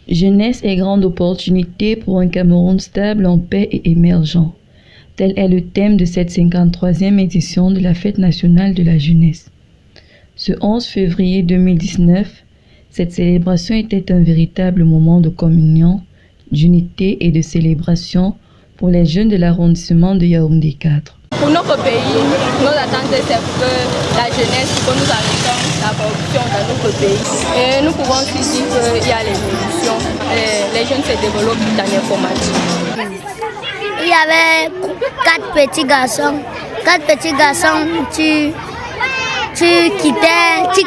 Jeunesse et grande opportunité pour un Cameroun stable, en paix et émergent. Tel est le thème de cette 53e édition de la Fête nationale de la jeunesse. Ce 11 février 2019, cette célébration était un véritable moment de communion, d'unité et de célébration pour les jeunes de l'arrondissement de Yaoundé 4. Pour notre pays, nos attentes, c'est que la jeunesse, que nous arrêtons la corruption dans notre pays. Et nous pouvons aussi dire qu'il y a l'évolution. Les jeunes se développent dans l'informatique. Il y avait 4 petits garçons. 4 petits garçons, tu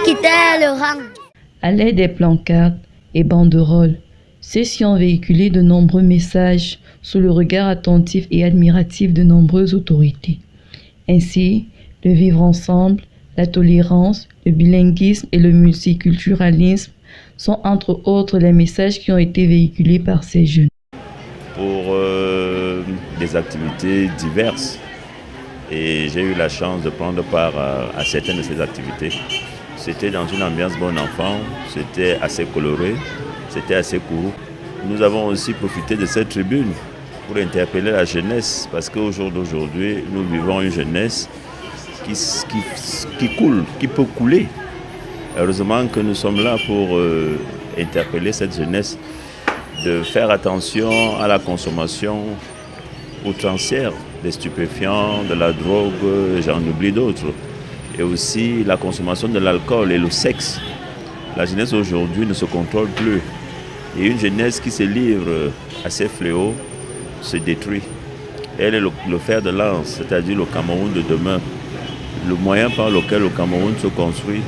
quittais le rang. À l'aide des pancartes et banderoles, ceux-ci ont véhiculé de nombreux messages sous le regard attentif et admiratif de nombreuses autorités. Ainsi, le vivre ensemble, la tolérance, le bilinguisme et le multiculturalisme sont entre autres les messages qui ont été véhiculés par ces jeunes. Pour des activités diverses, et j'ai eu la chance de prendre part à certaines de ces activités. C'était dans une ambiance bon enfant, c'était assez coloré, c'était assez court. Nous avons aussi profité de cette tribune pour interpeller la jeunesse, parce qu'au jour d'aujourd'hui, nous vivons une jeunesse qui coule, qui peut couler. Heureusement que nous sommes là pour interpeller cette jeunesse de faire attention à la consommation outrancière des stupéfiants, de la drogue, j'en oublie d'autres. Et aussi la consommation de l'alcool et le sexe. La jeunesse aujourd'hui ne se contrôle plus. Et une jeunesse qui se livre à ces fléaux se détruit. Elle est le fer de lance, c'est-à-dire le Cameroun de demain. Le moyen par lequel le Cameroun se construit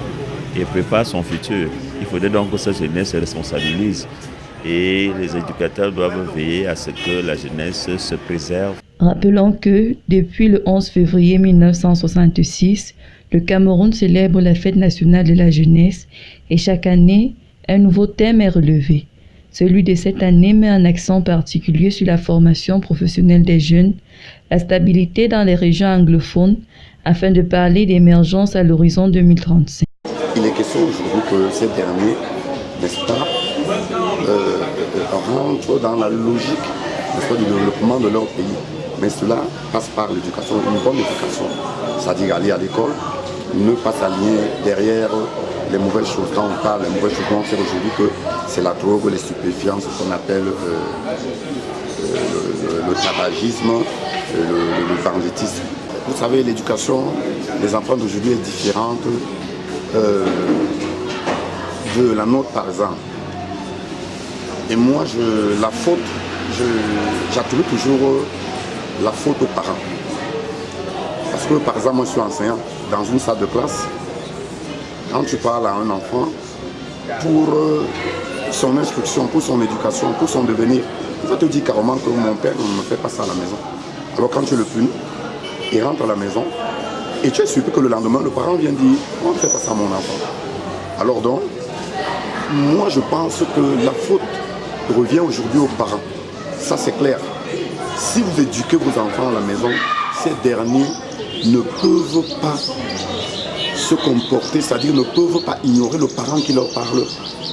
et prépare son futur. Il faudrait donc que cette jeunesse se responsabilise. Et les éducateurs doivent veiller à ce que la jeunesse se préserve. Rappelons que, depuis le 11 février 1966, le Cameroun célèbre la Fête nationale de la jeunesse et chaque année, un nouveau thème est relevé. Celui de cette année met un accent particulier sur la formation professionnelle des jeunes, la stabilité dans les régions anglophones, afin de parler d'émergence à l'horizon 2035. Il est question aujourd'hui que ces derniers, n'est-ce pas, rentrent dans la logique du développement de leur pays. Mais cela passe par l'éducation, une bonne éducation, c'est-à-dire aller à l'école, ne pas s'aligner derrière les mauvaises choses. Quand on parle des mauvaises choses, on sait aujourd'hui que c'est la drogue, les stupéfiants, ce qu'on appelle le tabagisme, le banditisme. Vous savez, l'éducation des enfants d'aujourd'hui est différente de la nôtre, par exemple. Et moi, la faute, j'attribue toujours la faute aux parents. Parce que, par exemple, moi, je suis enseignant dans une salle de classe. Quand tu parles à un enfant, pour son instruction, pour son éducation, pour son devenir, il va te dire carrément que mon père ne me fait pas ça à la maison. Alors quand tu le punis, il rentre à la maison et tu es surpris que le lendemain, le parent vient dire « on ne fait pas ça à mon enfant ». Alors donc, moi je pense que la faute revient aujourd'hui aux parents. Ça c'est clair. Si vous éduquez vos enfants à la maison, ces derniers ne peuvent pas se comporter, c'est-à-dire ne peuvent pas ignorer le parent qui leur parle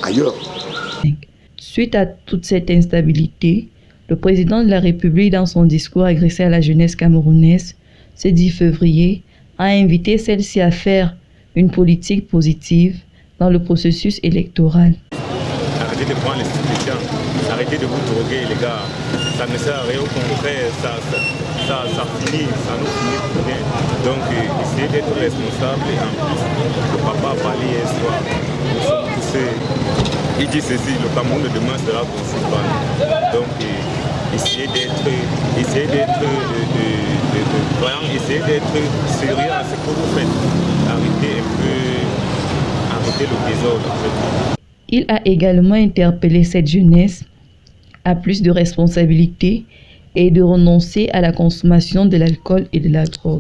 ailleurs. Suite à toute cette instabilité, le président de la République, dans son discours adressé à la jeunesse camerounaise, ce 10 février, a invité celle-ci à faire une politique positive dans le processus électoral. Arrêtez de prendre les stupéfiants, arrêtez de vous droguer les gars, ça ne sert à rien, au contraire, ça finit, ça nous finit pour rien. Donc essayez d'être responsable et en plus, le papa a parlé hier soir, nous sommes poussés, il dit ceci, le Cameroun de demain sera conçu par nous. Donc essayez d'être sérieux à ce que vous faites, arrêtez le désordre. Il a également interpellé cette jeunesse à plus de responsabilités et de renoncer à la consommation de l'alcool et de la drogue.